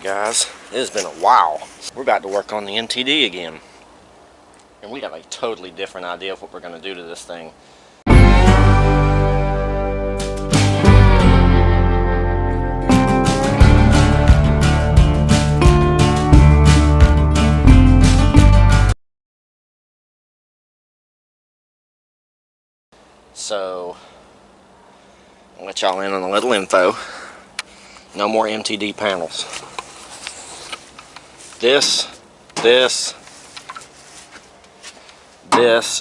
Alright guys, it has been a while. We're about to work on the NTD again. And we have a totally different idea of what we're going to do to this thing. So, I'll let y'all in on a little info. No more MTD panels. This,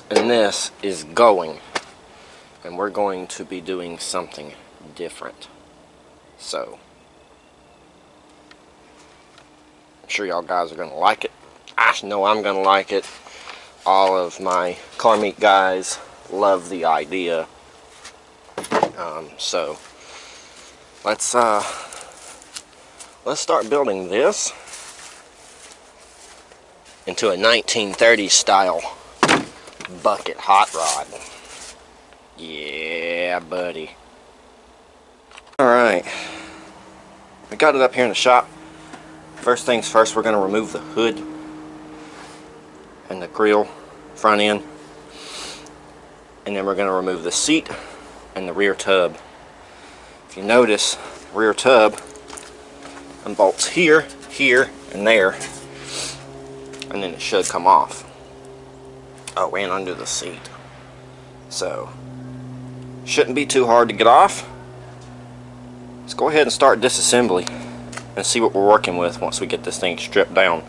and this is going. And we're going to be doing something different. So, I'm sure y'all guys are going to like it. I know I'm going to like it. All of my car meet guys love the idea. So, let's start building this into a 1930s style bucket hot rod. Yeah, buddy. Alright, we got it up here in the shop. First things first, we're going to remove the hood and the grill front end, and then we're going to remove the seat and the rear tub. If you notice, the rear tub unbolts here, here, and there, and then it should come off. Oh, and under the seat. So, shouldn't be too hard to get off. Let's go ahead and start disassembly and see what we're working with once we get this thing stripped down.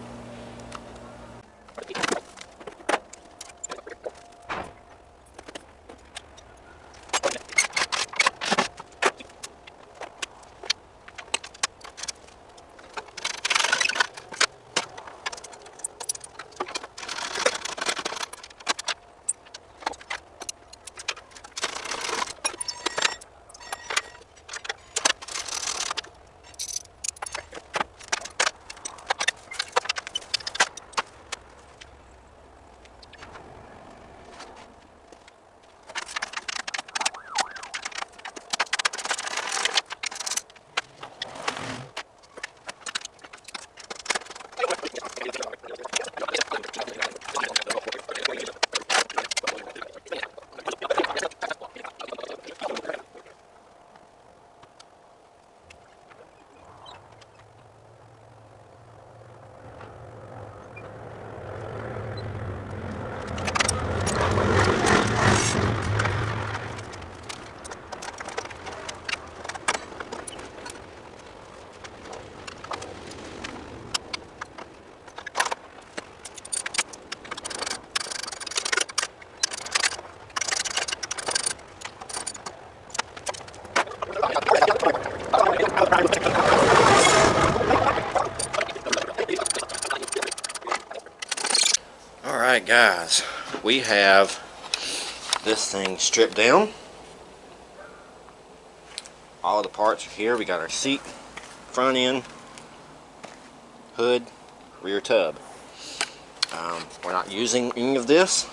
Alright guys, we have this thing stripped down. All of the parts are here. We got our seat, front end, hood, rear tub. We're not using any of this,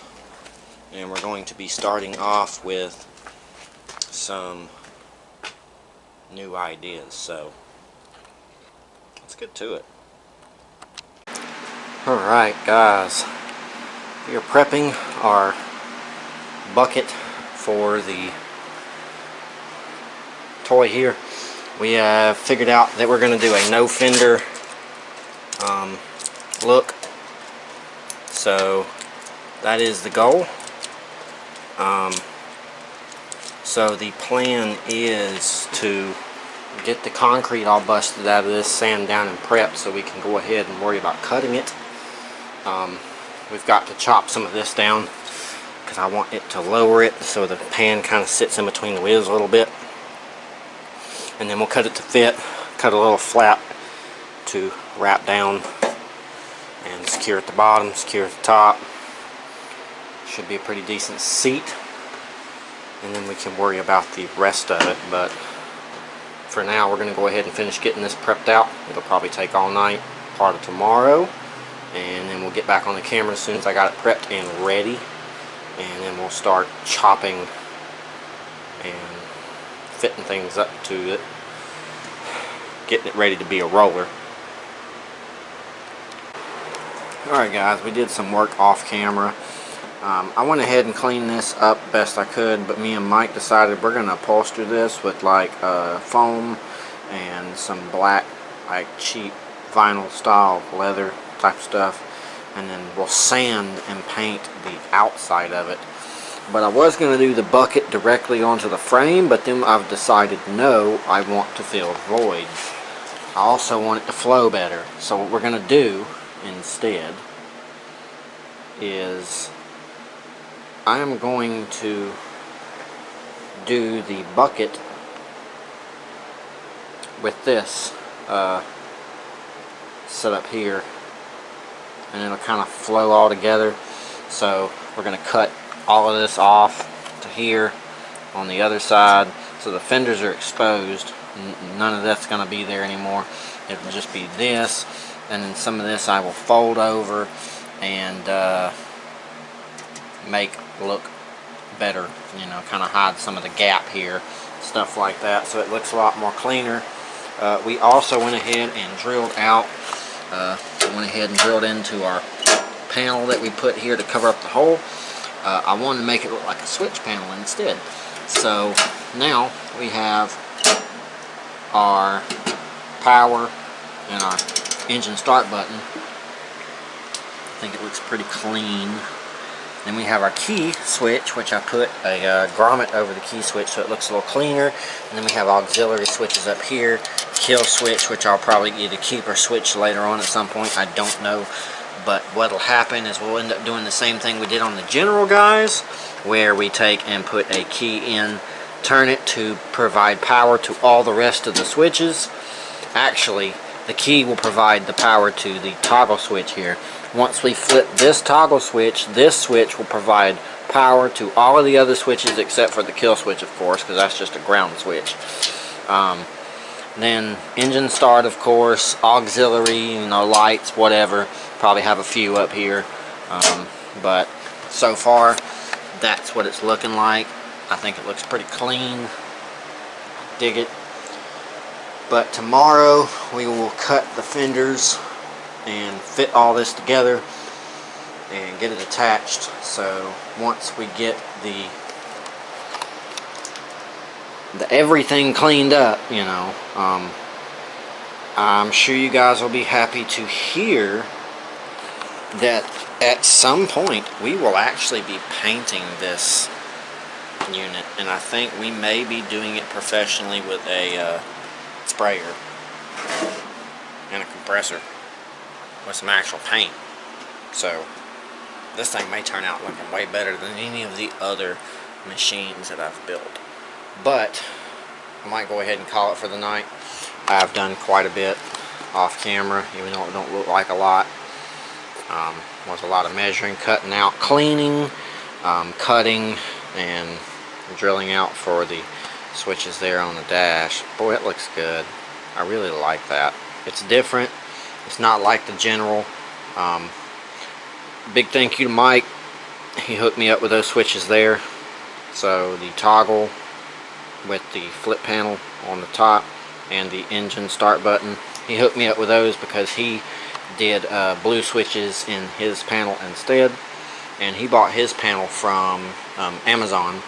and we're going to be starting off with some new ideas. So let's get to it. Alright guys, we are prepping our bucket for the toy here. We have figured out that we're going to do a no fender look. So that is the goal. So the plan is to get the concrete all busted out of this, sand down and prepped, so we can go ahead and worry about cutting it. We've got to chop some of this down because I want it to lower it so the pan kind of sits in between the wheels a little bit. And then we'll cut it to fit, cut a little flap to wrap down and secure at the bottom, secure at the top. Should be a pretty decent seat. And then we can worry about the rest of it. But for now, we're going to go ahead and finish getting this prepped out. It'll probably take all night, part of tomorrow. And then we'll get back on the camera as soon as I got it prepped and ready. And then we'll start chopping and fitting things up to it, getting it ready to be a roller. Alright guys, we did some work off camera. I went ahead and cleaned this up best I could, but me and Mike decided we're going to upholster this with like foam and some black, like cheap vinyl style leather type stuff, and then we'll sand and paint the outside of it. But I was going to do the bucket directly onto the frame, but then I've decided no, I want to fill voids. I also want it to flow better. So what we're going to do instead is I am going to do the bucket with this set up here, and it'll kind of flow all together. So we're going to cut all of this off to here on the other side, so the fenders are exposed. None of that's going to be there anymore. It'll just be this, and then some of this I will fold over and make look better, you know, kind of hide some of the gap here, stuff like that, so it looks a lot more cleaner. We also went ahead and drilled into our panel that we put here to cover up the hole. I wanted to make it look like a switch panel instead. So now we have our power and our engine start button. I think it looks pretty clean. Then we have our key switch, which I put a grommet over the key switch so it looks a little cleaner. And then we have auxiliary switches up here. Kill switch, which I'll probably either keep or switch later on at some point. I don't know. But what'll happen is we'll end up doing the same thing we did on the General, guys, where we take and put a key in, turn it to provide power to all the rest of the switches. Actually, the key will provide the power to the toggle switch here. Once we flip this toggle switch, this switch will provide power to all of the other switches except for the kill switch, of course, because that's just a ground switch. Then engine start, of course, auxiliary, you know, lights, whatever. Probably have a few up here. But so far, that's what it's looking like. I think it looks pretty clean. Dig it. But tomorrow we will cut the fenders and fit all this together and get it attached. So once we get the everything cleaned up, you know, I'm sure you guys will be happy to hear that at some point we will actually be painting this unit, and I think we may be doing it professionally with a sprayer and a compressor with some actual paint. So this thing may turn out looking way better than any of the other machines that I've built. But I might go ahead and call it for the night. I've done quite a bit off camera, even though it don't look like a lot. Was a lot of measuring, cutting out, cleaning, cutting, and drilling out for the switches there on the dash. Boy, it looks good. I really like that. It's different. It's not like the General. Big thank you to Mike. He hooked me up with those switches there. So the toggle with the flip panel on the top and the engine start button, he hooked me up with those because he did blue switches in his panel instead, and he bought his panel from Amazon.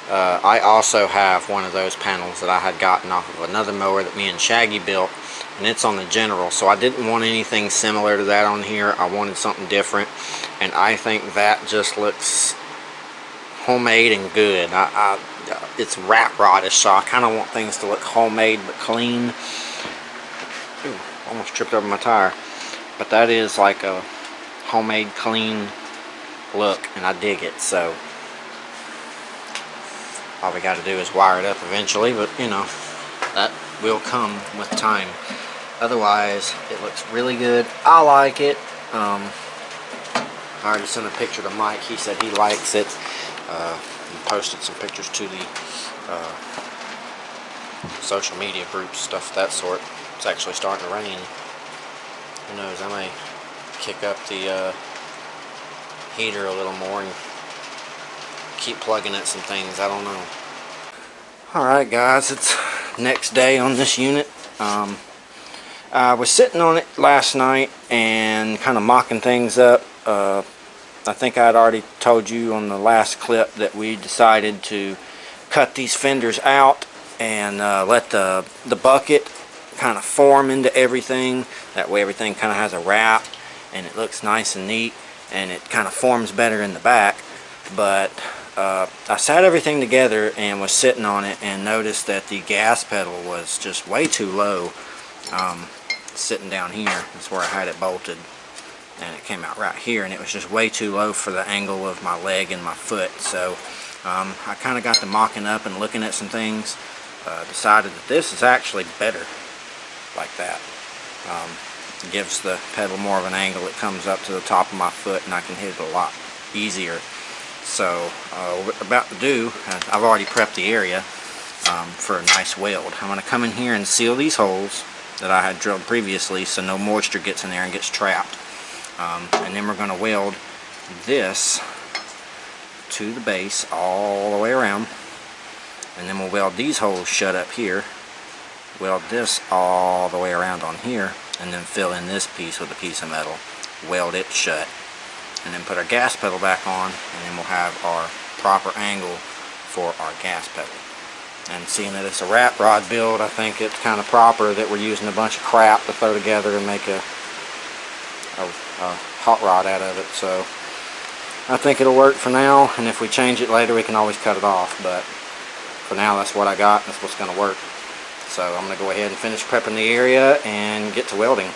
I also have one of those panels that I had gotten off of another mower that me and Shaggy built, and it's on the General, so I didn't want anything similar to that on here. I wanted something different, and I think that just looks homemade and good. It's rat rodish, so I kind of want things to look homemade but clean. Ooh, almost tripped over my tire. But that is like a homemade, clean look, and I dig it. So all we got to do is wire it up eventually, but you know, that will come with time. Otherwise, it looks really good. I like it. I already sent a picture to Mike. He said he likes it. And posted some pictures to the social media groups, stuff of that sort. It's actually starting to rain. Who knows, I may kick up the heater a little more and keep plugging at some things. I don't know. Alright guys, it's next day on this unit. I was sitting on it last night and kind of mocking things up. I think I'd already told you on the last clip that we decided to cut these fenders out and let the bucket kind of form into everything. That way everything kind of has a wrap and it looks nice and neat, and it kind of forms better in the back. But I sat everything together and was sitting on it and noticed that the gas pedal was just way too low. Sitting down here, that's where I had it bolted, and it came out right here, and it was just way too low for the angle of my leg and my foot. So I kind of got to mocking up and looking at some things, decided that this is actually better like that. It gives the pedal more of an angle. It comes up to the top of my foot and I can hit it a lot easier. So what we're about to do, I've already prepped the area for a nice weld. I'm going to come in here and seal these holes that I had drilled previously so no moisture gets in there and gets trapped. And then we're going to weld this to the base all the way around, and then we'll weld these holes shut up here, weld this all the way around on here, and then fill in this piece with a piece of metal, weld it shut, and then put our gas pedal back on, and then we'll have our proper angle for our gas pedal. And seeing that it's a wrap rod build, I think it's kind of proper that we're using a bunch of crap to throw together and make a hot rod out of it. So I think it'll work for now, and if we change it later we can always cut it off, but for now that's what I got, that's what's going to work. So I'm going to go ahead and finish prepping the area and get to welding.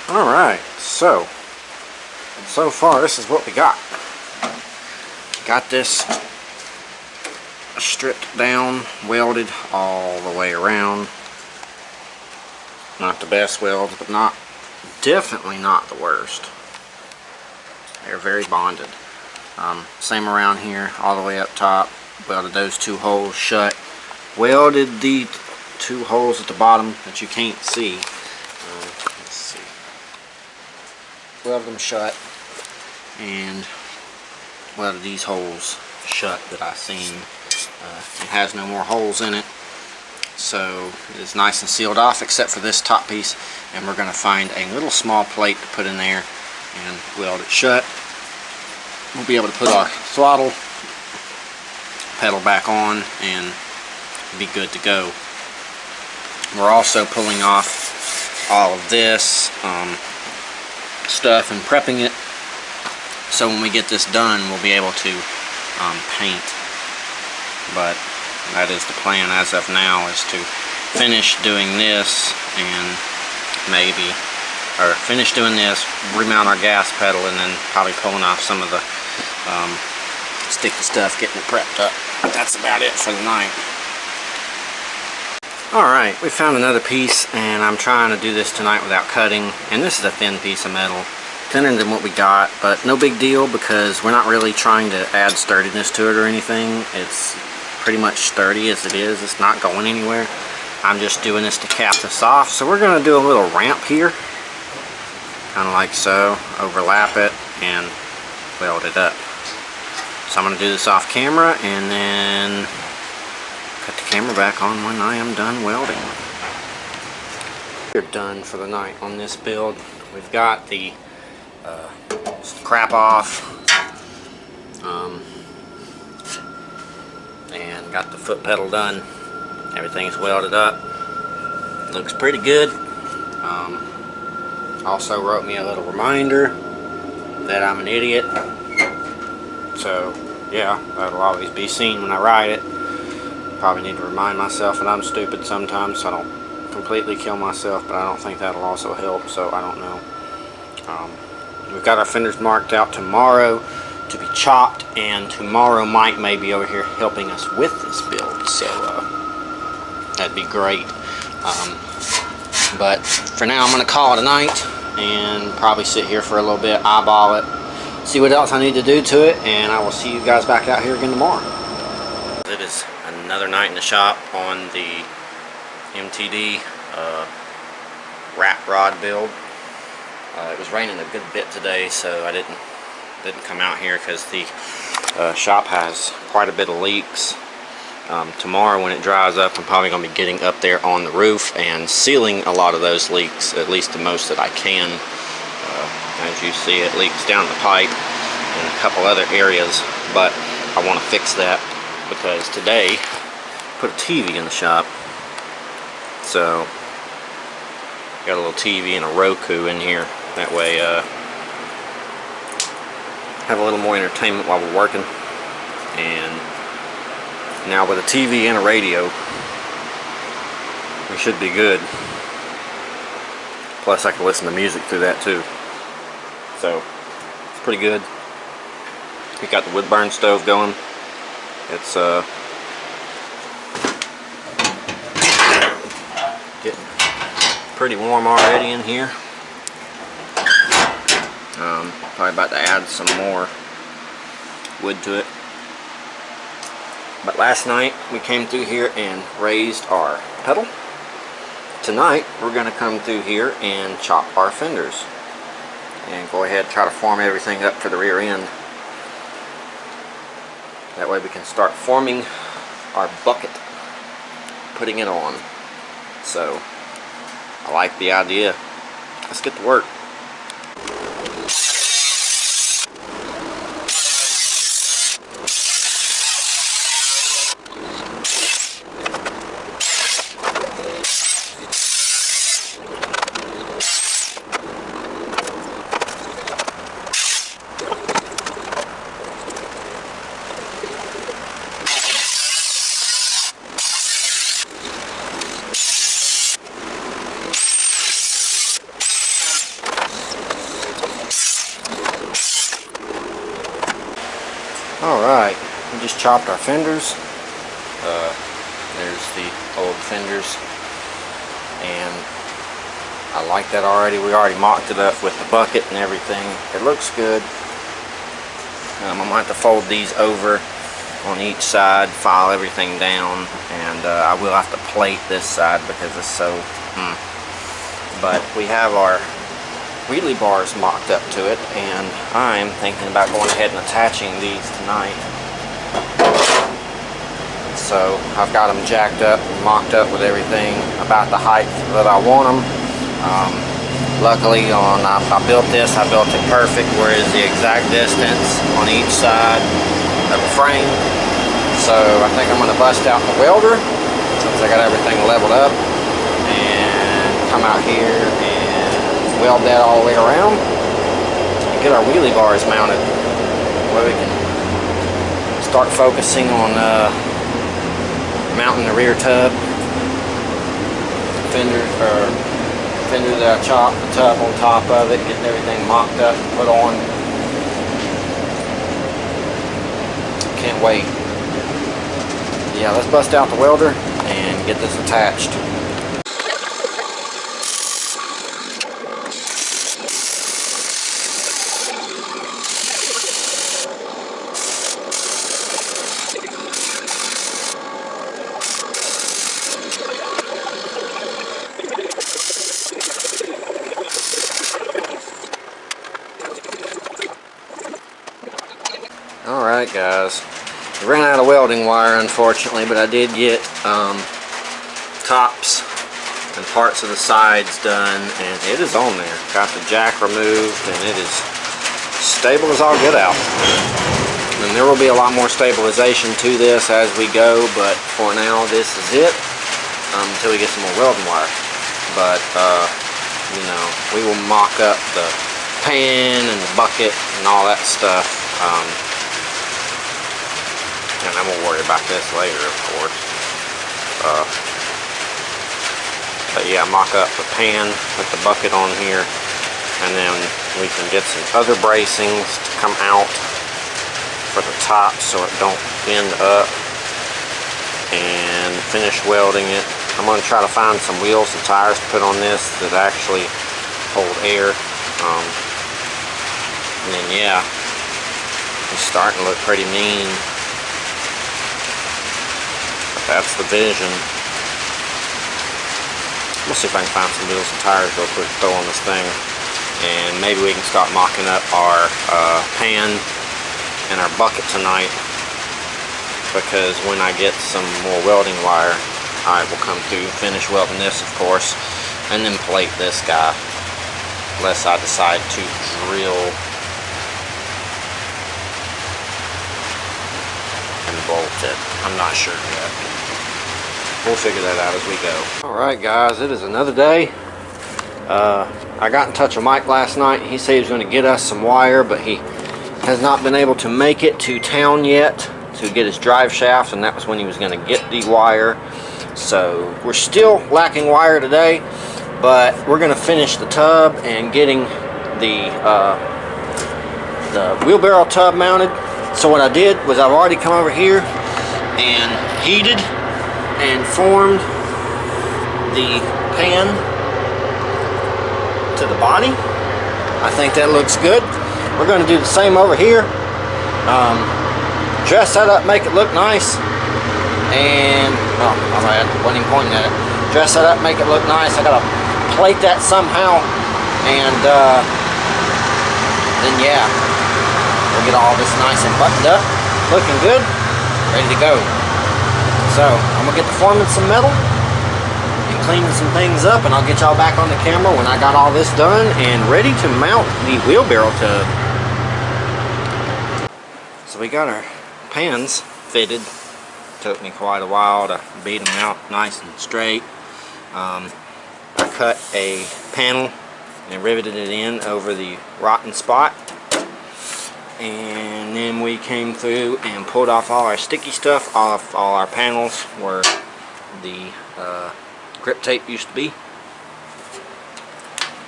Alright, so far this is what we got. Got this stripped down, welded all the way around. Not the best welds, but definitely not the worst. They're very bonded. Same around here, all the way up top. Welded those two holes shut. Welded the two holes at the bottom that you can't see. Let's see. Welded them shut, and welded these holes shut that I seen. It has no more holes in it, so it is nice and sealed off except for this top piece, and we're going to find a little small plate to put in there and weld it shut. We'll be able to put our throttle pedal back on and be good to go. We're also pulling off all of this stuff and prepping it, so when we get this done we'll be able to paint. But that is the plan as of now, is to finish doing this and finish doing this, remount our gas pedal, and then probably pulling off some of the sticky stuff, getting it prepped up. That's about it for the night. Alright, we found another piece, and I'm trying to do this tonight without cutting, and this is a thin piece of metal, thinner than what we got, but no big deal because we're not really trying to add sturdiness to it or anything. It's pretty much sturdy as it is. It's not going anywhere. I'm just doing this to cap this off, so we're going to do a little ramp here, kind of like so, overlap it and weld it up. So I'm going to do this off camera and then cut the camera back on when I am done welding. We're done for the night on this build. We've got the crap off and got the foot pedal done. Everything's welded up. Looks pretty good. Also wrote me a little reminder that I'm an idiot. So yeah, that'll always be seen when I write it. Probably need to remind myself that I'm stupid sometimes so I don't completely kill myself, but I don't think that'll also help, so I don't know. We've got our fenders marked out tomorrow to be chopped, and tomorrow Mike may be over here helping us with this build, so that'd be great. But for now, I'm going to call it a night and probably sit here for a little bit, eyeball it, see what else I need to do to it, and I will see you guys back out here again tomorrow. It is another night in the shop on the MTD wrap rod build. It was raining a good bit today, so I didn't come out here because the shop has quite a bit of leaks. Tomorrow when it dries up, I'm probably going to be getting up there on the roof and sealing a lot of those leaks, at least the most that I can. As you see, it leaks down the pipe and a couple other areas, but I want to fix that because today I put a TV in the shop. So got a little TV and a Roku in here. That way have a little more entertainment while we're working. And now with a TV and a radio, we should be good. Plus I can listen to music through that too. So it's pretty good. We got the wood burn stove going. It's getting pretty warm already in here. Probably about to add some more wood to it. But last night we came through here and raised our pedal. Tonight we're going to come through here and chop our fenders and go ahead and try to form everything up for the rear end. That way we can start forming our bucket, putting it on. So I like the idea. Let's get to work. Alright, we just chopped our fenders. There's the old fenders, and I like that already. We already mocked it up with the bucket and everything. It looks good. I'm going to have to fold these over on each side, file everything down, and I will have to plate this side because it's so... But we have our wheelie bars mocked up to it, and I'm thinking about going ahead and attaching these tonight. So I've got them jacked up and mocked up with everything about the height that I want them. Luckily I built this, I built it perfect, where is the exact distance on each side of the frame. So I think I'm going to bust out the welder since I got everything leveled up and come out here and weld that all the way around and get our wheelie bars mounted where we can start focusing on mounting the rear tub, fender that I chopped, the tub on top of it, getting everything mocked up and put on. Can't wait. Yeah, let's bust out the welder and get this attached. Alright guys, I ran out of welding wire unfortunately, but I did get tops and parts of the sides done, and it is on there. Got the jack removed, and it is stable as all get out. And there will be a lot more stabilization to this as we go, but for now this is it until we get some more welding wire. But you know, we will mock up the pan and the bucket and all that stuff. And then we'll worry about this later, of course. But yeah, mock up the pan, put the bucket on here, and then we can get some other bracings to come out for the top so it don't bend up, and finish welding it I'm going to try to find some wheels and tires to put on this that actually hold air. And then yeah, it's starting to look pretty mean. But that's the vision. We'll see if I can find some wheels and tires real quick to throw on this thing. And maybe we can start mocking up our pan and our bucket tonight. Because when I get some more welding wire, I will come through, finish welding this of course, and then plate this guy. Unless I decide to drill and bolt it. I'm not sure yet. We'll figure that out as we go. Alright guys, it is another day. I got in touch with Mike last night. He said he was going to get us some wire, but he has not been able to make it to town yet to get his drive shaft, and that was when he was going to get the wire. So we're still lacking wire today, but we're going to finish the tub and getting the wheelbarrow tub mounted. So what I did was I've already come over here and heated and formed the pan to the body. I think that looks good. We're going to do the same over here. Dress that up, make it look nice, and I wasn't even pointing at it. Dress that up, make it look nice. I gotta plate that somehow, and then yeah, we'll get all this nice and buttoned up, looking good, ready to go. So I'm gonna get to forming some metal and cleaning some things up, and I'll get y'all back on the camera when I got all this done and ready to mount the wheelbarrow tub. So we got our pans fitted. Took me quite a while to beat them out nice and straight. I cut a panel and riveted it in over the rotten spot, and then we came through and pulled off all our sticky stuff off all our panels where the grip tape used to be.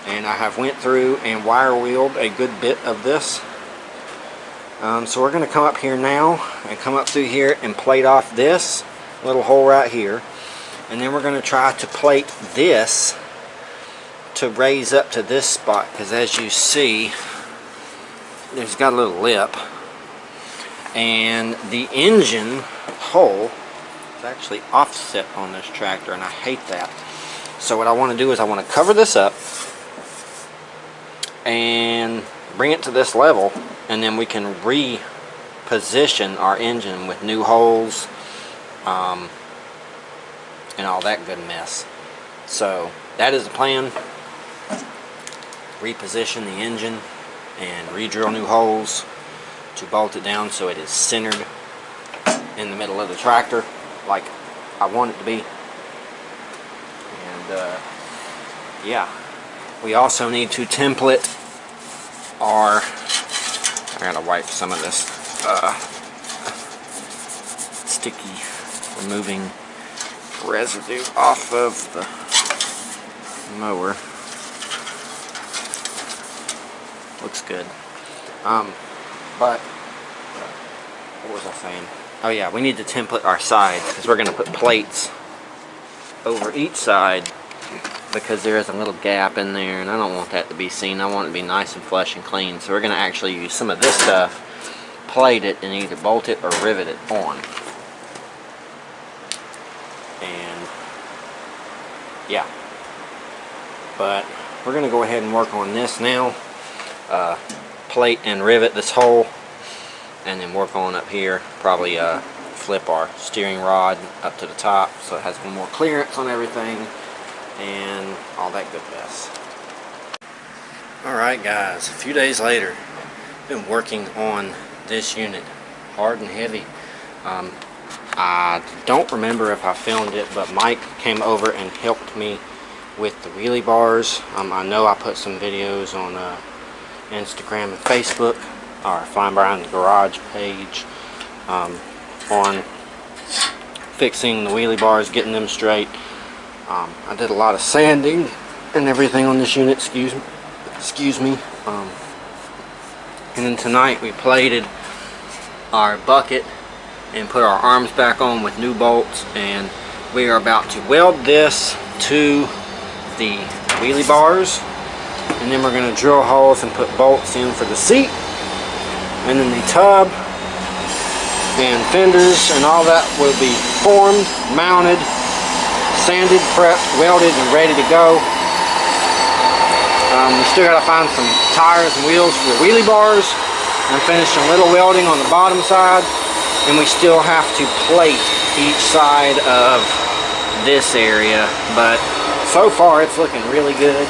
And I have went through and wire wheeled a good bit of this. So we're going to come up here now and come up through here and plate off this little hole right here, and then we're going to try to plate this to raise up to this spot, because as you see there's got a little lip, and the engine hole is actually offset on this tractor, and I hate that. So what I want to do is I want to cover this up and bring it to this level, and then we can reposition our engine with new holes and all that good mess. So that is the plan. Reposition the engine and re-drill new holes to bolt it down so it is centered in the middle of the tractor like I want it to be. And yeah, we also need to template our, I gotta wipe some of this sticky removing residue off of the mower. Looks good. But what was I saying? Oh yeah, we need to template our sides because we're going to put plates over each side, because there is a little gap in there and I don't want that to be seen. I want it to be nice and flush and clean. So we're going to actually use some of this stuff, plate it, and either bolt it or rivet it on. And yeah, but we're going to go ahead and work on this now. Plate and rivet this hole, and then work on up here. Probably flip our steering rod up to the top so it has a little more clearance on everything and all that good mess. Alright guys, a few days later, been working on this unit hard and heavy. I don't remember if I filmed it, but Mike came over and helped me with the wheelie bars. I know I put some videos on Instagram and Facebook, or Flying Behind the Garage page, on fixing the wheelie bars, getting them straight. I did a lot of sanding and everything on this unit, excuse me. And then tonight we plated our bucket and put our arms back on with new bolts, and we are about to weld this to the wheelie bars, and then we're going to drill holes and put bolts in for the seat, and then the tub and fenders and all that will be formed, mounted, sanded, prepped, welded, and ready to go. We still got to find some tires and wheels for the wheelie bars and finish a little welding on the bottom side, and we still have to plate each side of this area, but so far it's looking really good.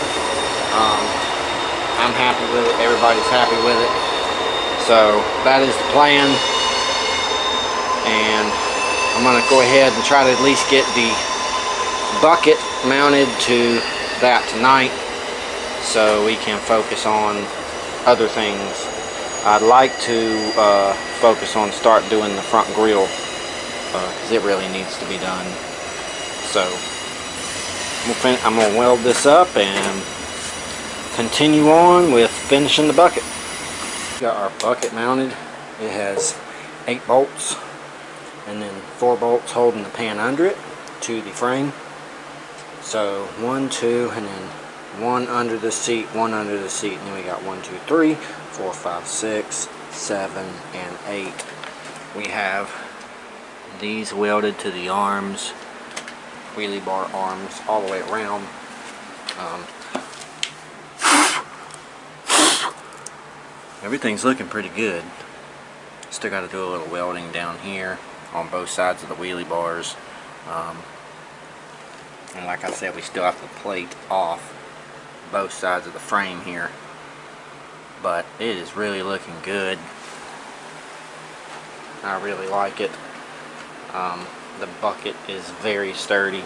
I'm happy with it, everybody's happy with it, so that is the plan. And I'm going to go ahead and try to at least get the bucket mounted to that tonight so we can focus on other things. I'd like to focus on start doing the front grille because it really needs to be done. So I'm going to weld this up and continue on with finishing the bucket. Got our bucket mounted. It has 8 bolts and then 4 bolts holding the pan under it to the frame. So 1, 2, and then 1 under the seat, 1 under the seat, and then we got 1, 2, 3, 4, 5, 6, 7, and 8. We have these welded to the arms, wheelie bar arms, all the way around. Everything's looking pretty good. Still got to do a little welding down here on both sides of the wheelie bars. And like I said, we still have to plate off both sides of the frame here. But it is really looking good. I really like it. The bucket is very sturdy.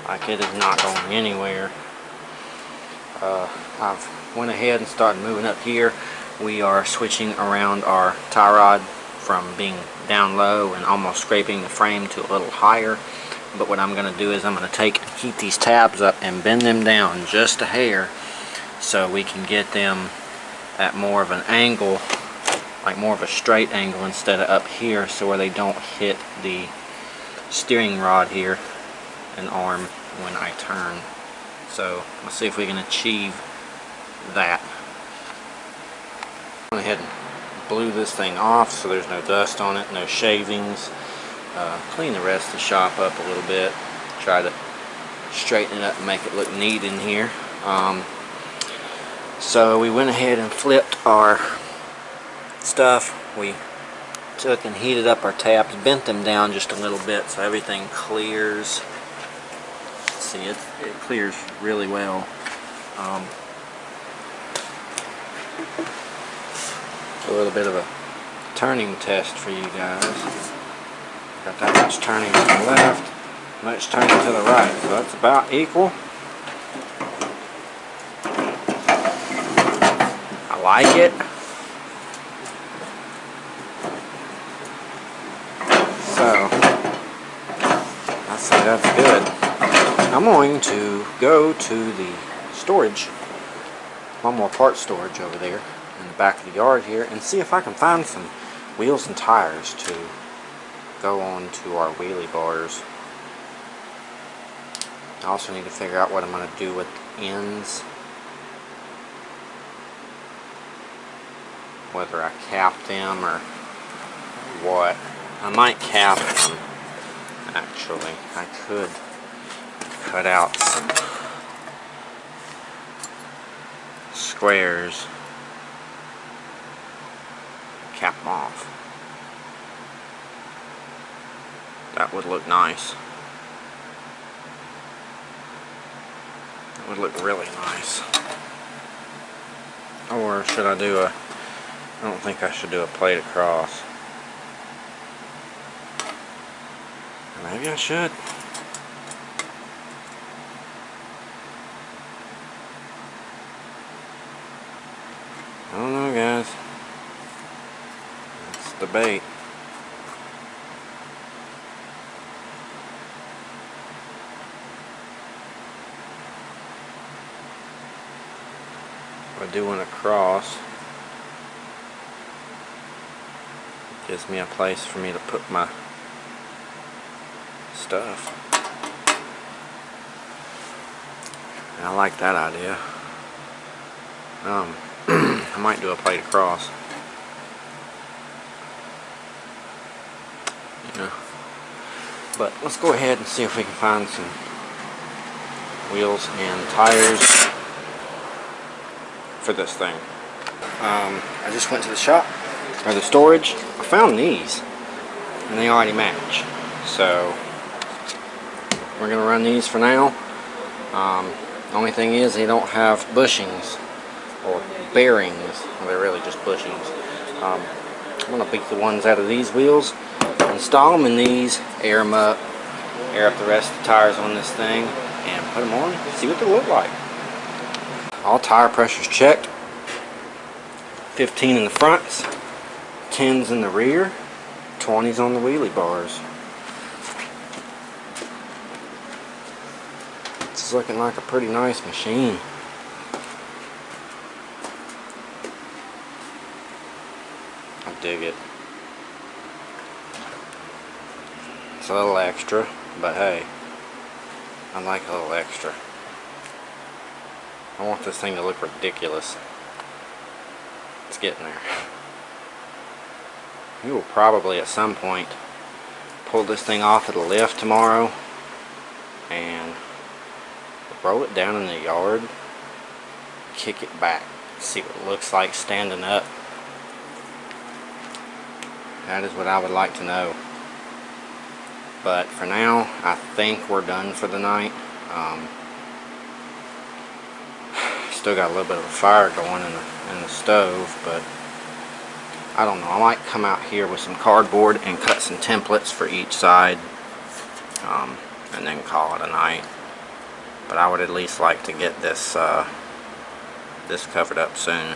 Like, it is not going anywhere. I've went ahead and started moving up here. We are switching around our tie rod from being down low and almost scraping the frame to a little higher. But what I'm going to do is I'm going to keep these tabs up and bend them down just a hair so we can get them at more of an angle, like more of a straight angle instead of up here, so where they don't hit the steering rod here and arm when I turn. So let's see if we can achieve that. I went ahead and blew this thing off so there's no dust on it, no shavings. Clean the rest of the shop up a little bit. Try to straighten it up and make it look neat in here. So we went ahead and flipped our stuff. We took and heated up our tabs, bent them down just a little bit so everything clears. See, it clears really well. A little bit of a turning test for you guys. Got that much turning to the left, much turning to the right, so that's about equal. I like it. So I say that's good. I'm going to go to the storage, one more part storage over there in the back of the yard here, and see if I can find some wheels and tires to go on to our wheelie bars. I also need to figure out what I'm going to do with the ends. Whether I cap them or what. I might cap them, actually. I could cut out some squares, cap them off. That would look nice. That would look really nice. Or should I do a... I don't think I should do a plate across. Maybe I should. I don't know, guys. Let's debate. I do want to cross. It gives me a place for me to put my stuff. And I like that idea. I might do a plate across. Yeah. But let's go ahead and see if we can find some wheels and tires for this thing. I just went to the shop, or the storage. I found these, and they already match. So we're gonna run these for now. The only thing is they don't have bushings or bearings. Well, they're really just bushings. I'm gonna beat the ones out of these wheels, install them in these, air them up, air up the rest of the tires on this thing, and put them on, see what they look like. All tire pressures checked. 15 in the fronts, 10s in the rear, 20s on the wheelie bars. This is looking like a pretty nice machine. I dig it. It's a little extra, but hey, I like a little extra. I want this thing to look ridiculous. It's getting there. We will probably at some point pull this thing off at a lift tomorrow and roll it down in the yard, kick it back, see what it looks like standing up. That is what I would like to know. But for now, I think we're done for the night. Still got a little bit of a fire going in the stove, but I don't know. I might come out here with some cardboard and cut some templates for each side, and then call it a night. But I would at least like to get this this covered up soon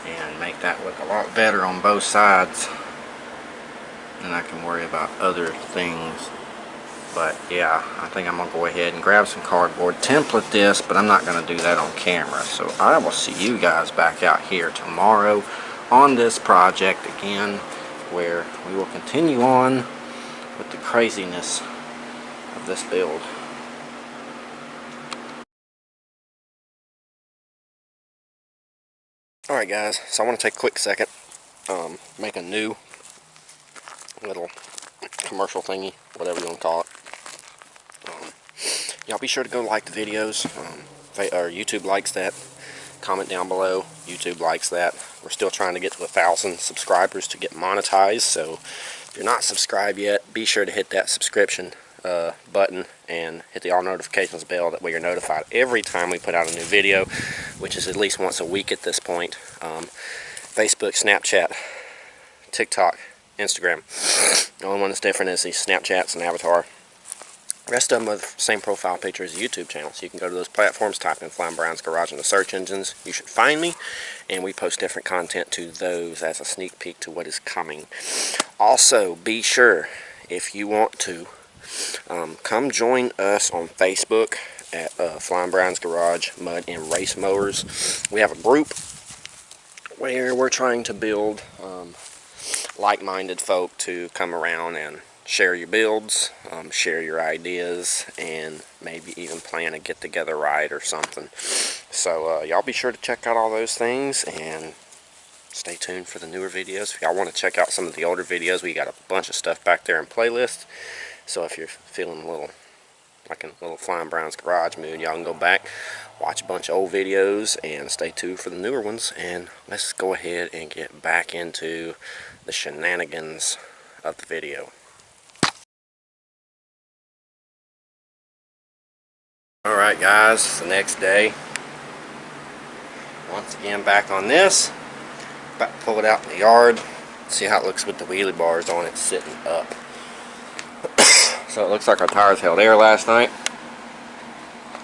and make that look a lot better on both sides. Then I can worry about other things. But yeah, I think I'm going to go ahead and grab some cardboard, template this, but I'm not going to do that on camera. So I will see you guys back out here tomorrow on this project again, where we will continue on with the craziness of this build. Alright guys, so I want to take a quick second, make a new little commercial thingy, whatever you want to call it. Y'all be sure to go like the videos. YouTube likes that. Comment down below. YouTube likes that. We're still trying to get to 1,000 subscribers to get monetized. So if you're not subscribed yet, be sure to hit that subscription button and hit the all notifications bell. That way you're notified every time we put out a new video, which is at least once a week at this point. Facebook, Snapchat, TikTok, Instagram. The only one that's different is these Snapchats and Avatar. The rest of them are the same profile picture as the YouTube channel. So you can go to those platforms, type in Flying Brown's Garage in the search engines. You should find me, and we post different content to those as a sneak peek to what is coming. Also, be sure, if you want to, come join us on Facebook at Flying Brown's Garage Mud and Race Mowers. We have a group where we're trying to build like-minded folk to come around and share your builds, share your ideas, and maybe even plan a get-together ride or something. So y'all be sure to check out all those things and stay tuned for the newer videos. If y'all want to check out some of the older videos, we got a bunch of stuff back there in playlists. So if you're feeling a little like a little Flying Brown's Garage mood, y'all can go back, watch a bunch of old videos, and stay tuned for the newer ones. And let's go ahead and get back into the shenanigans of the video. Alright guys, it's the next day. Once again back on this. About to pull it out in the yard. See how it looks with the wheelie bars on it sitting up. So it looks like our tires held air last night,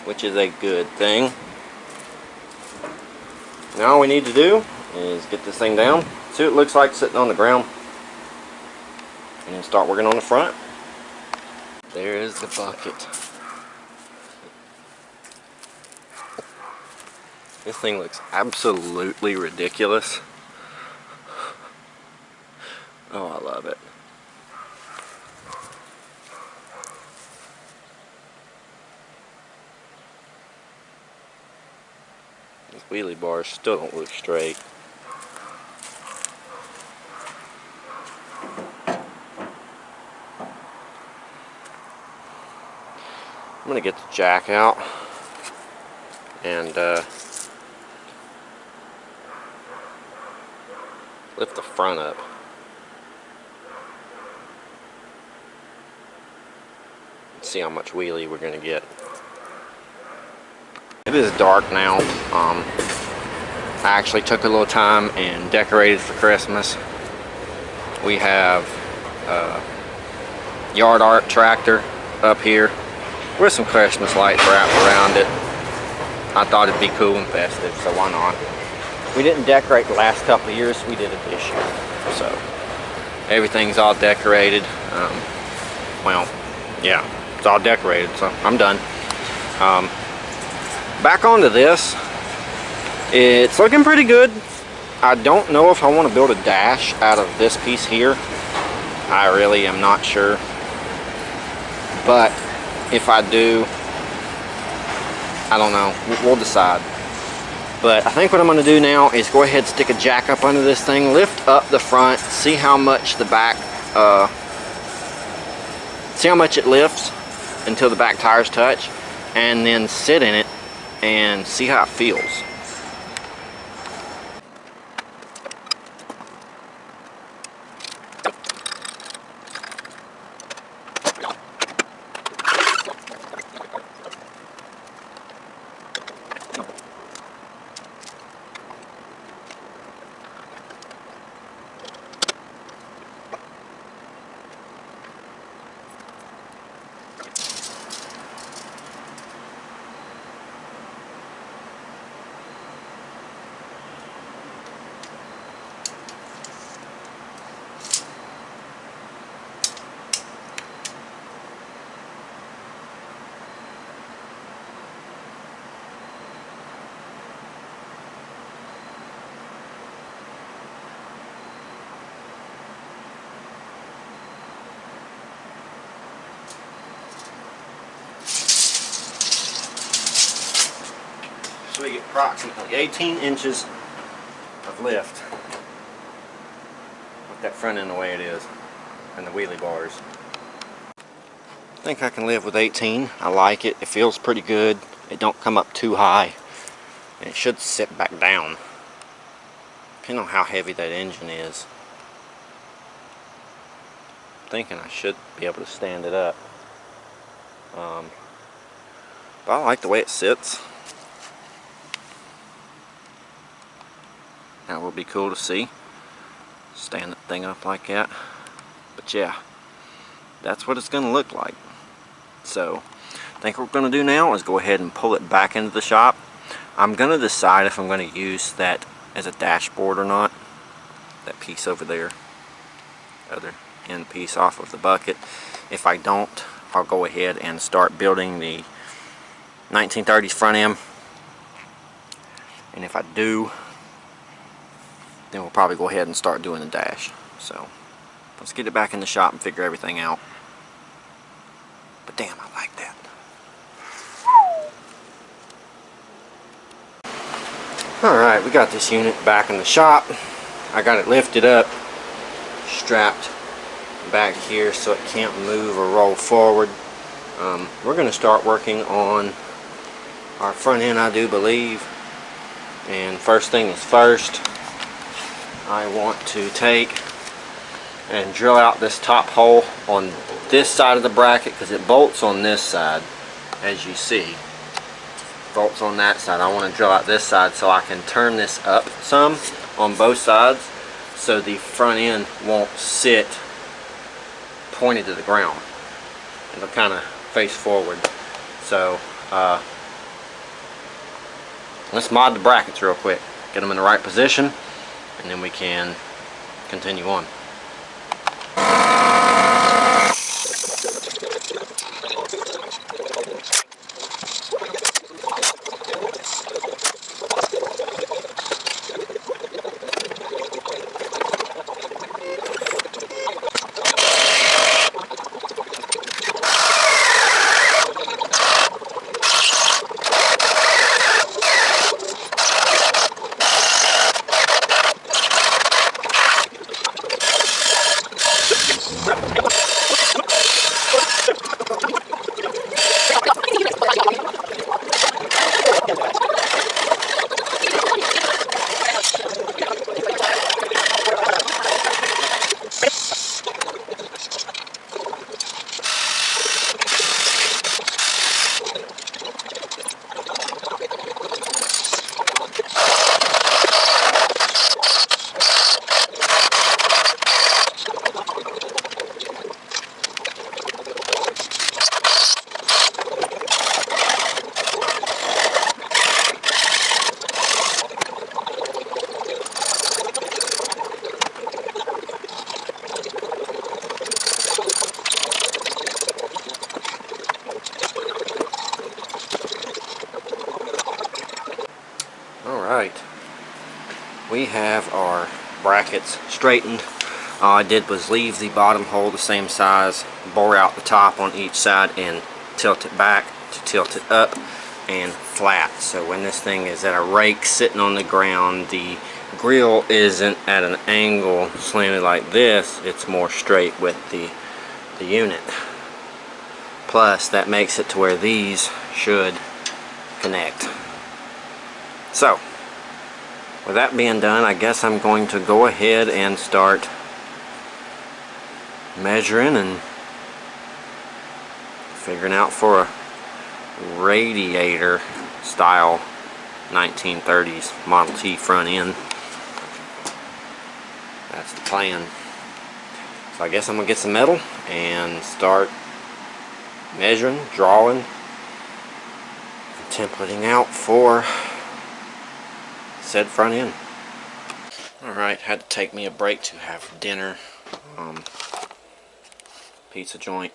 which is a good thing. Now all we need to do is get this thing down, see what it looks like sitting on the ground, and then start working on the front. There is the bucket. This thing looks absolutely ridiculous. Oh, I love it. These wheelie bars still don't look straight. I'm going to get the jack out and lift the front up. See how much wheelie we're going to get. It is dark now. I actually took a little time and decorated for Christmas. We have a yard art tractor up here with some Christmas lights wrapped around it. I thought it'd be cool and festive, so why not? We didn't decorate the last couple of years, we did it this year. So everything's all decorated. Well, yeah, it's all decorated, so I'm done. Back onto this. It's looking pretty good. I don't know if I want to build a dash out of this piece here. I really am not sure. But if I do, I don't know. We'll decide. But I think what I'm going to do now is go ahead and stick a jack up under this thing, lift up the front, see how much the back, see how much it lifts until the back tires touch, and then sit in it and see how it feels. So we get approximately 18 inches of lift with that front end the way it is and the wheelie bars. I think I can live with 18. I like it. It feels pretty good. It don't come up too high, and it should sit back down depending on how heavy that engine is. I'm thinking I should be able to stand it up, but I like the way it sits. That will be cool to see. Stand that thing up like that. But yeah, that's what it's going to look like. So, I think what we're going to do now is go ahead and pull it back into the shop. I'm going to decide if I'm going to use that as a dashboard or not. That piece over there. Other end piece off of the bucket. If I don't, I'll go ahead and start building the 1930s front end. And if I do, then we'll probably go ahead and start doing the dash. So let's get it back in the shop and figure everything out. But damn, I like that. Alright, we got this unit back in the shop. I got it lifted up, strapped back here so it can't move or roll forward. We're going to start working on our front end, I do believe. And first thing is first, I want to take and drill out this top hole on this side of the bracket because it bolts on this side, as you see. Bolts on that side. I want to drill out this side so I can turn this up some on both sides so the front end won't sit pointed to the ground. It'll kind of face forward. So let's mod the brackets real quick, get them in the right position, and then we can continue on. Alright, we have our brackets straightened. All I did was leave the bottom hole the same size, bore out the top on each side, and tilt it back to tilt it up and flat. So when this thing is at a rake sitting on the ground, the grill isn't at an angle slanted like this, it's more straight with the unit. Plus that makes it to where these should connect. So with that being done, I guess I'm going to go ahead and start measuring and figuring out for a radiator style 1930s Model T front end. That's the plan. So I guess I'm gonna get some metal and start measuring, drawing, templating out for said front end. Alright, had to take me a break to have dinner. Pizza joint,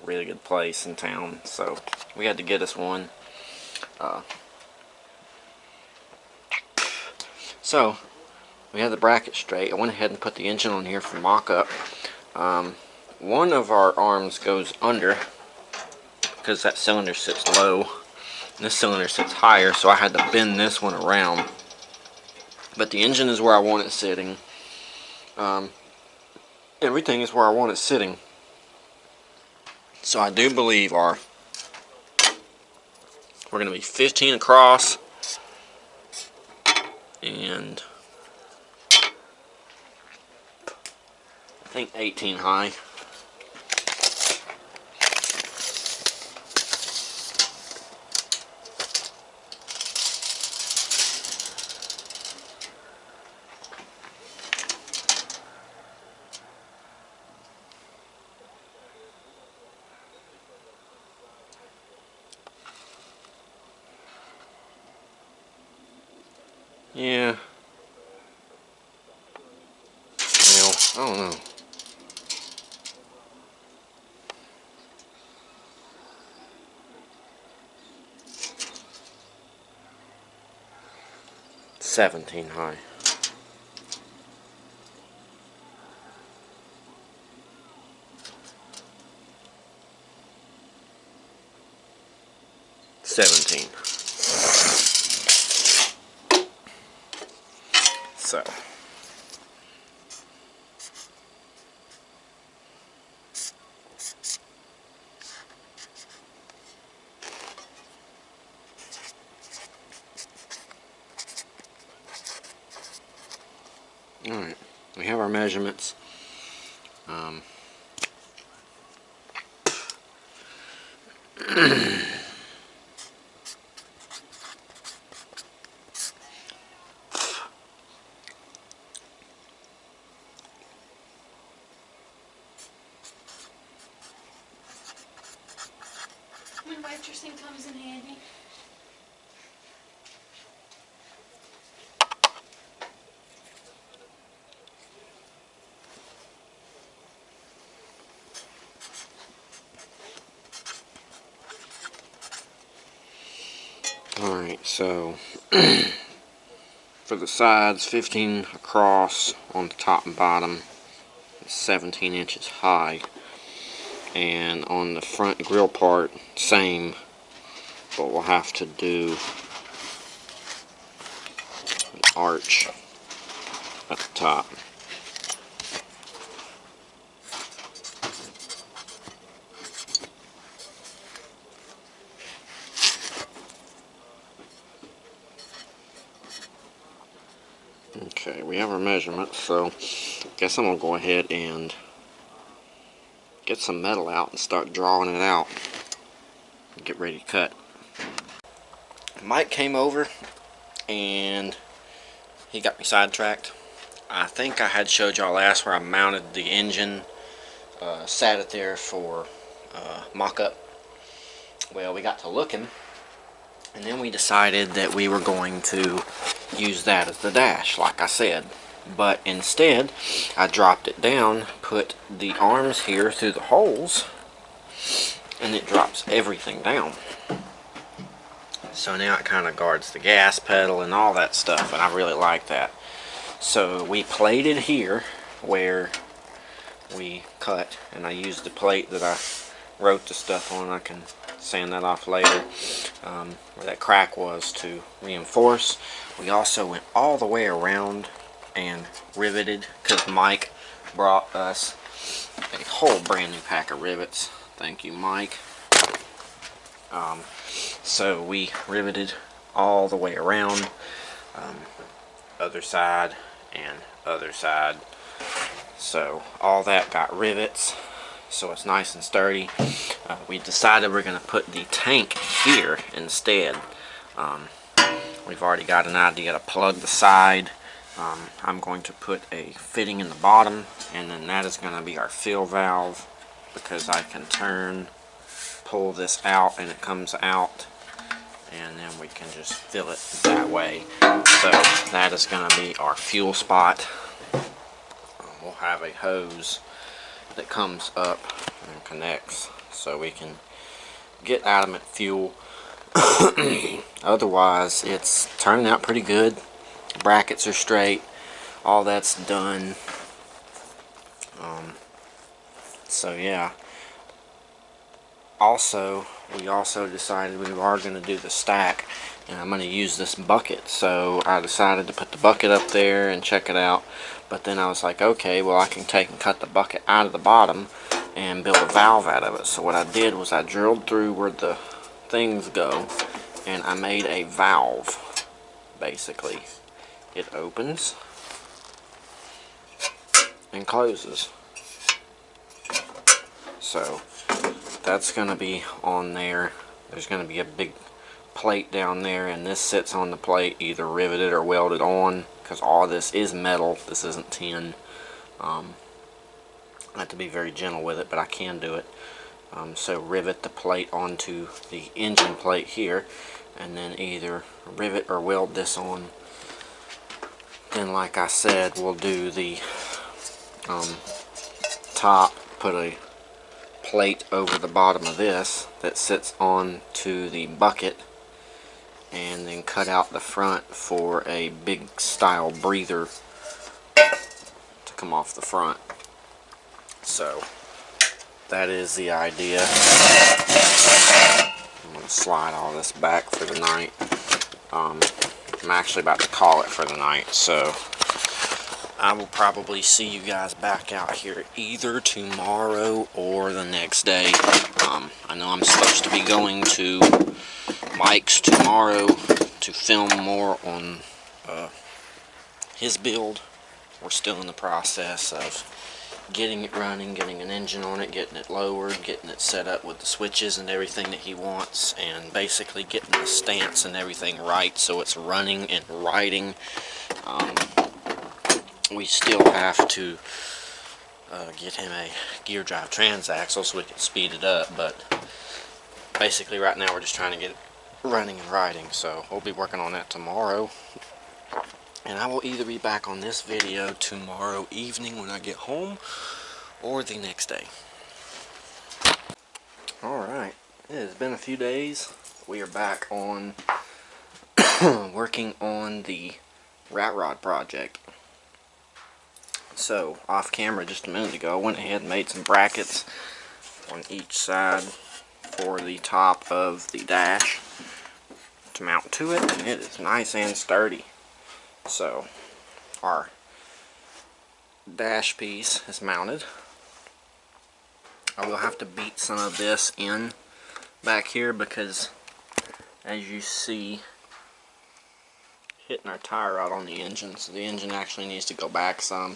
really good place in town, so we had to get us one. So we had the bracket straight. I went ahead and put the engine on here for mock-up. One of our arms goes under because that cylinder sits low and this cylinder sits higher, so I had to bend this one around. But the engine is where I want it sitting. Everything is where I want it sitting. So I do believe we're going to be 15 across and I think 18 high. Yeah. Well, I don't know. $17 high. $17. So. Alright, we have our measurements. When waitressing comes in handy. Alright, so for the sides, 15 across on the top and bottom, 17 inches high, and on the front grill part, same, but we'll have to do an arch at the top. Okay, we have our measurements, so I guess I'm going to go ahead and get some metal out and start drawing it out. Get ready to cut. Mike came over and he got me sidetracked. I think I had showed y'all last where I mounted the engine, sat it there for mock-up. Well, we got to looking, and then we decided that we were going to use that as the dash, like I said. But instead, I dropped it down, put the arms here through the holes, and it drops everything down. So now it kind of guards the gas pedal and all that stuff, and I really like that. So we plated here where we cut, and I used the plate that I wrote the stuff on. I can sand that off later, where that crack was, to reinforce. We also went all the way around and riveted, because Mike brought us a whole brand new pack of rivets. Thank you, Mike. So we riveted all the way around, other side and other side. So all that got rivets, so it's nice and sturdy. We decided we're going to put the tank here instead. We've already got an idea to plug the side. I'm going to put a fitting in the bottom, and then that is going to be our fill valve, because I can pull this out and it comes out, and then we can just fill it that way. So that is going to be our fuel spot. We'll have a hose that comes up and connects, so we can get adamant fuel. Otherwise, it's turning out pretty good. Brackets are straight, all that's done. So yeah. We also decided we are going to do the stack, and I'm going to use this bucket. So I decided to put the bucket up there and check it out, but then I was like, okay, well, I can take and cut the bucket out of the bottom and build a valve out of it. So what I did was I drilled through where the things go, and I made a valve. Basically, it opens and closes. So that's going to be on there. There's going to be a big plate down there, and this sits on the plate, either riveted or welded on, because all this is metal. This isn't tin. I have to be very gentle with it, but I can do it. So rivet the plate onto the engine plate here, and then either rivet or weld this on. Then, like I said, we'll do the top, put a plate over the bottom of this that sits on to the bucket, and then cut out the front for a big style breather to come off the front. So that is the idea. I'm going to slide all this back for the night. I'm actually about to call it for the night, so I will probably see you guys back out here either tomorrow or the next day. I know I'm supposed to be going to Mike's tomorrow to film more on his build. We're still in the process of getting it running, getting an engine on it, getting it lowered, getting it set up with the switches and everything that he wants, and basically getting the stance and everything right so it's running and riding. We still have to get him a gear drive transaxle so we can speed it up, but basically right now we're just trying to get it running and riding. So we'll be working on that tomorrow, and I will either be back on this video tomorrow evening when I get home, or the next day. Alright, it has been a few days. We are back on working on the rat rod project. So, off camera just a minute ago, I went ahead and made some brackets on each side for the top of the dash to mount to it, and it is nice and sturdy. So, our dash piece is mounted. I will have to beat some of this in back here because, as you see, hitting our tie rod on the engine, so the engine actually needs to go back some.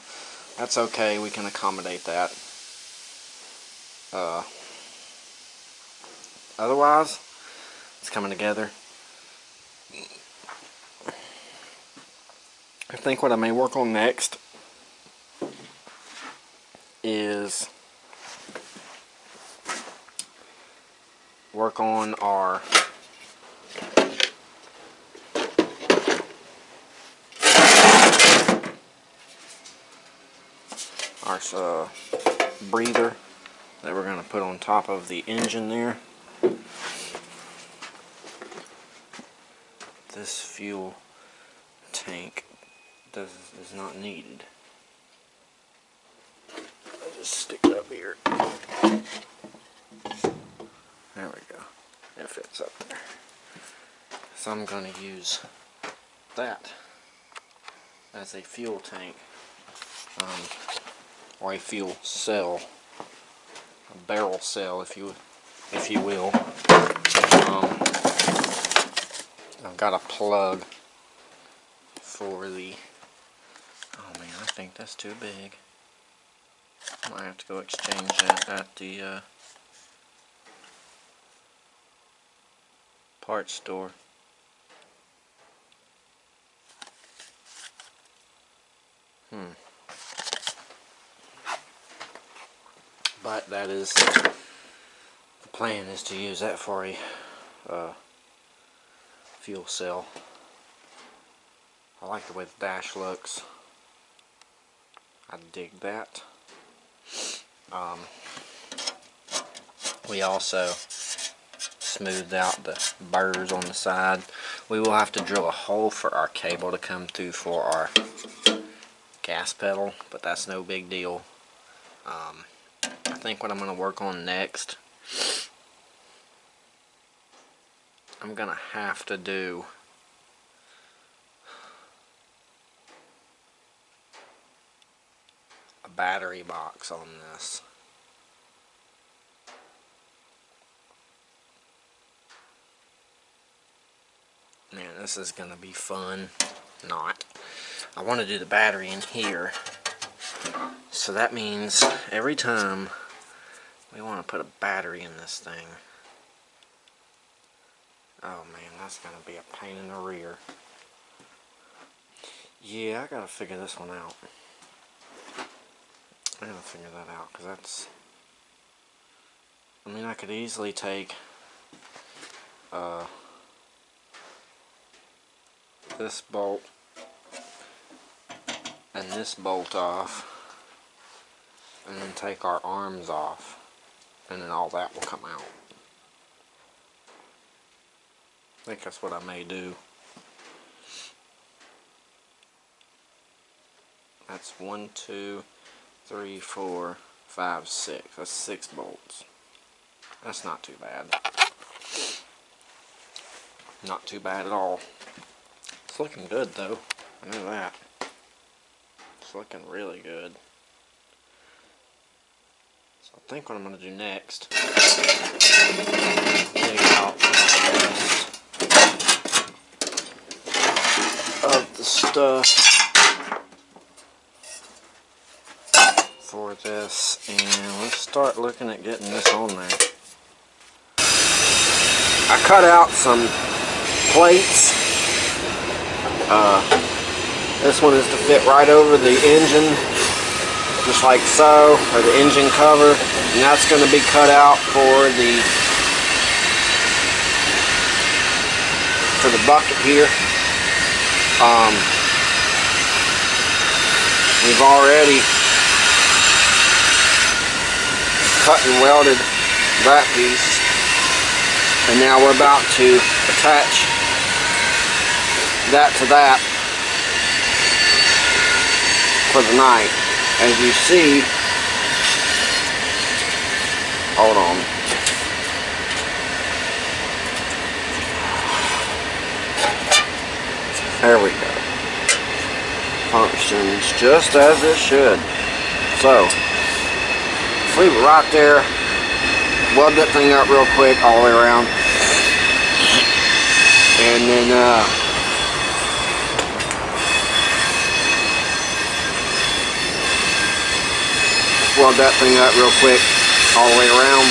That's okay, we can accommodate that. Otherwise, it's coming together. I think what I may work on next is work on our breather that we're going to put on top of the engine there. this fuel tank is not needed. I'll just stick it up here. There we go. It fits up there. So I'm going to use that as a fuel tank, or a fuel cell, a barrel cell, if you will. I've got a plug for the. Oh man, I think that's too big. I might have to go exchange that at the parts store. But that is the plan, is to use that for a fuel cell. I like the way the dash looks. I dig that. We also smoothed out the burrs on the side. We will have to drill a hole for our cable to come through for our gas pedal, but that's no big deal. I think what I'm going to work on next, I'm going to have to do a battery box on this. Man, this is going to be fun. Not. I want to do the battery in here. So that means every time we want to put a battery in this thing. Oh man, that's going to be a pain in the rear. Yeah, I got to figure this one out. I got to figure that out, because that's... I mean, I could easily take this bolt and this bolt off, and then take our arms off, and then all that will come out. I think that's what I may do. That's 1, 2, 3, 4, 5, 6. That's 6 bolts. That's not too bad. Not too bad at all. It's looking good though. I know that. It's looking really good. So I think what I'm going to do next, dig out the rest of the stuff for this, and let's start looking at getting this on there. I cut out some plates. This one is to fit right over the engine, just like so, or the engine cover, and that's going to be cut out for the bucket here. We've already cut and welded that piece, and now we're about to attach that to that for the night. As you see, hold on, there we go. Functions just as it should. So leave it right there, weld that thing up real quick all the way around, and then weld that thing up real quick all the way around,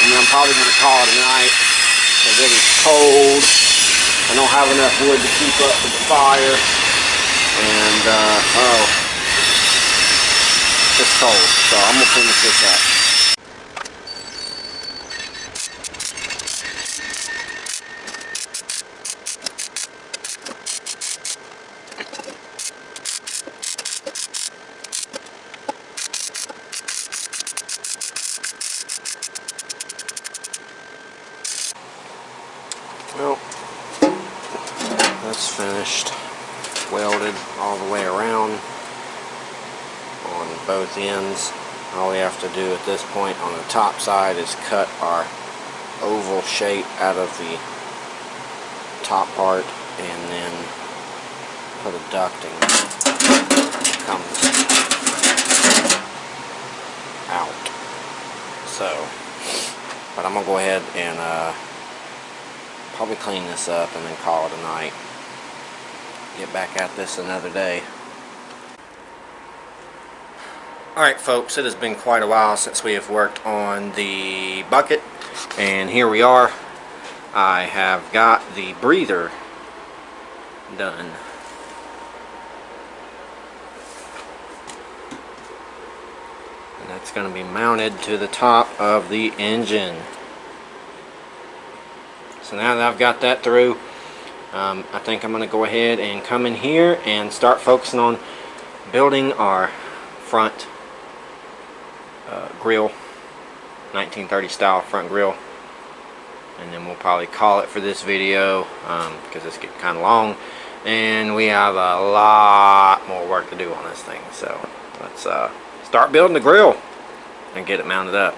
and then I'm probably going to call it a night because it is cold. I don't have enough wood to keep up with the fire, and oh, it's cold, so I'm going to finish this up. Well, It's finished, welded all the way around on both ends. All we have to do at this point on the top side is cut our oval shape out of the top part and then put a ducting that comes out. So, but I'm going to go ahead and probably clean this up and then call it a night. Get back at this another day. Alright folks, it has been quite a while since we have worked on the bucket, and here we are. I have got the breather done. And that's going to be mounted to the top of the engine. So now that I've got that through, I think I'm going to go ahead and come in here and start focusing on building our front grill, 1930 style front grill, and then we'll probably call it for this video because it's getting kind of long and we have a lot more work to do on this thing. So let's start building the grill and get it mounted up.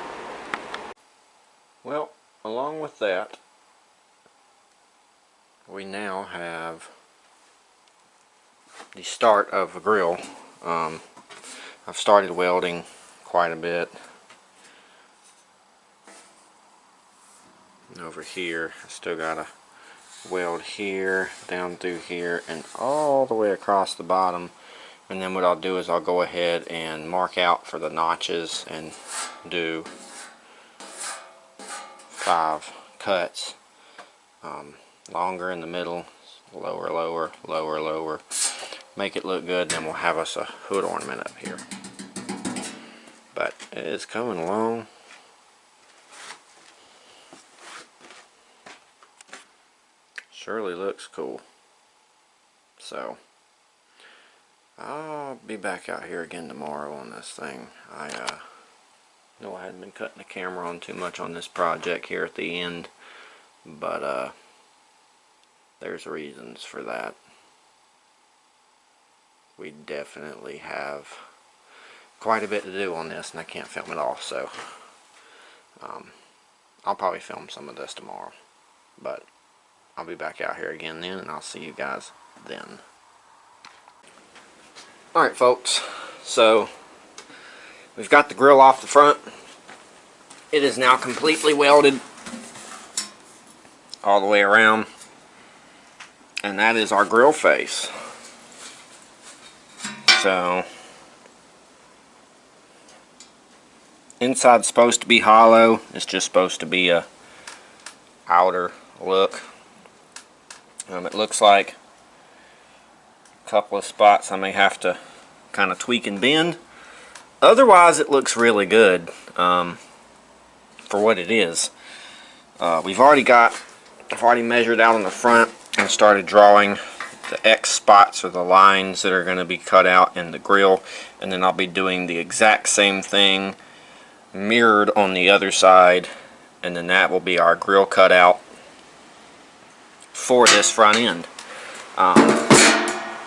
Well, along with that, we now have the start of a grill. I've started welding quite a bit over here. I still gotta weld here, down through here, and all the way across the bottom. And then what I'll do is I'll go ahead and mark out for the notches and do 5 cuts. Longer in the middle, lower, lower, lower, lower. Make it look good, and then we'll have us a hood ornament up here. But it is coming along. Surely looks cool. So I'll be back out here again tomorrow on this thing. I know I hadn't been cutting the camera on too much on this project here at the end, but there's reasons for that. We definitely have quite a bit to do on this, and I can't film it all, so I'll probably film some of this tomorrow, but I'll be back out here again then, and I'll see you guys then. Alright folks, so we've got the grill off the front. It is now completely welded all the way around, and that is our grill face. So inside's supposed to be hollow. It's just supposed to be a outer look. It looks like a couple of spots I may have to kind of tweak and bend. Otherwise it looks really good for what it is. I've already measured out on the front and started drawing the X spots, or the lines that are going to be cut out in the grill, and then I'll be doing the exact same thing mirrored on the other side, and then that will be our grill cutout for this front end.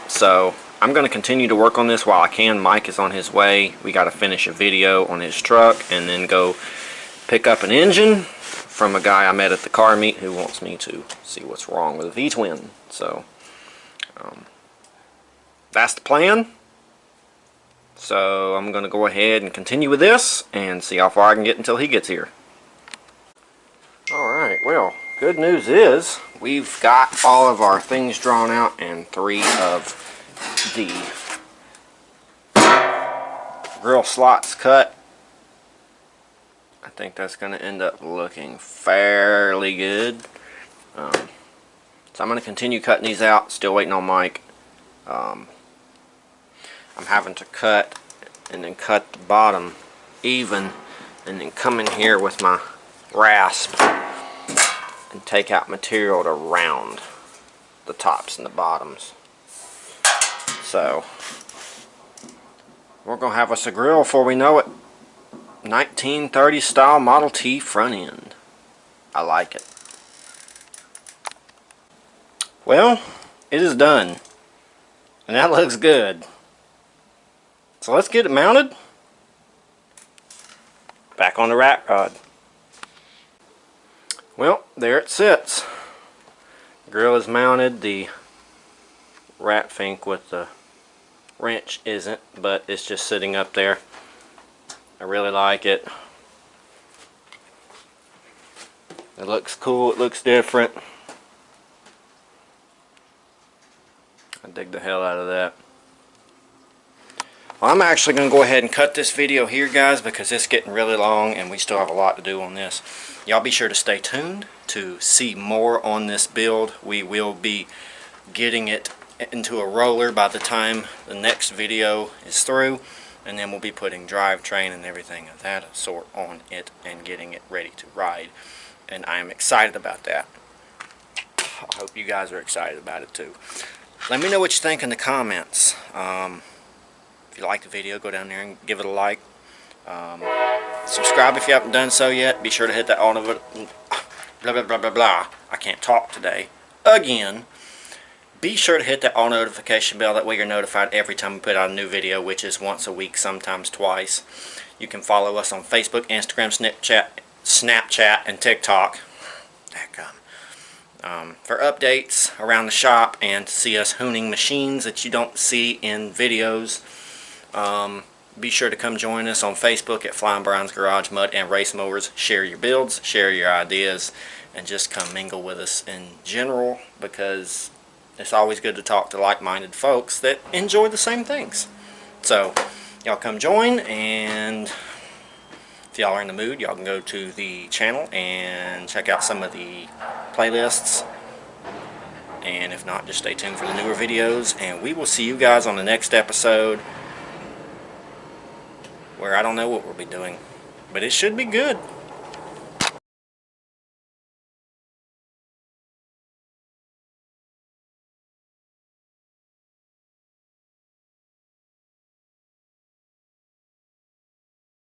So I'm going to continue to work on this while I can. Mike is on his way. We got to finish a video on his truck and then go pick up an engine from a guy I met at the car meet who wants me to see what's wrong with a V-twin. So that's the plan. So I'm going to go ahead and continue with this and see how far I can get until he gets here. Alright, well, good news is we've got all of our things drawn out and 3 of the grill slots cut. I think that's going to end up looking fairly good. So I'm going to continue cutting these out. Still waiting on Mike. I'm having to cut and then cut the bottom even, and then come in here with my rasp and take out material to round the tops and the bottoms. So we're going to have us a grill before we know it. 1930s style Model T front end. I like it. Well, it is done. And that looks good. So let's get it mounted. Back on the rat rod. Well, there it sits. Grill is mounted. The rat fink with the wrench isn't, but it's just sitting up there. I really like it. It looks cool. It looks different. I dig the hell out of that. Well, I'm actually going to go ahead and cut this video here, guys, because it's getting really long and we still have a lot to do on this. Y'all be sure to stay tuned to see more on this build. We will be getting it into a roller by the time the next video is through, and then we'll be putting drivetrain and everything of that sort on it and getting it ready to ride. And I am excited about that. I hope you guys are excited about it too. Let me know what you think in the comments. If you like the video, go down there and give it a like. Subscribe if you haven't done so yet. Be sure to hit that blah blah blah blah blah. I can't talk today. Again. Be sure to hit that all notification bell. That way you're notified every time we put out a new video, which is once a week, sometimes twice. You can follow us on Facebook, Instagram, Snapchat, and TikTok. For updates around the shop and to see us hooning machines that you don't see in videos. Be sure to come join us on Facebook at Flying Brian's Garage Mud and Race Mowers. Share your builds, share your ideas, and just come mingle with us in general, because it's always good to talk to like-minded folks that enjoy the same things. So, y'all come join, and if y'all are in the mood, y'all can go to the channel and check out some of the playlists. And if not, just stay tuned for the newer videos, and we will see you guys on the next episode, where I don't know what we'll be doing, but it should be good.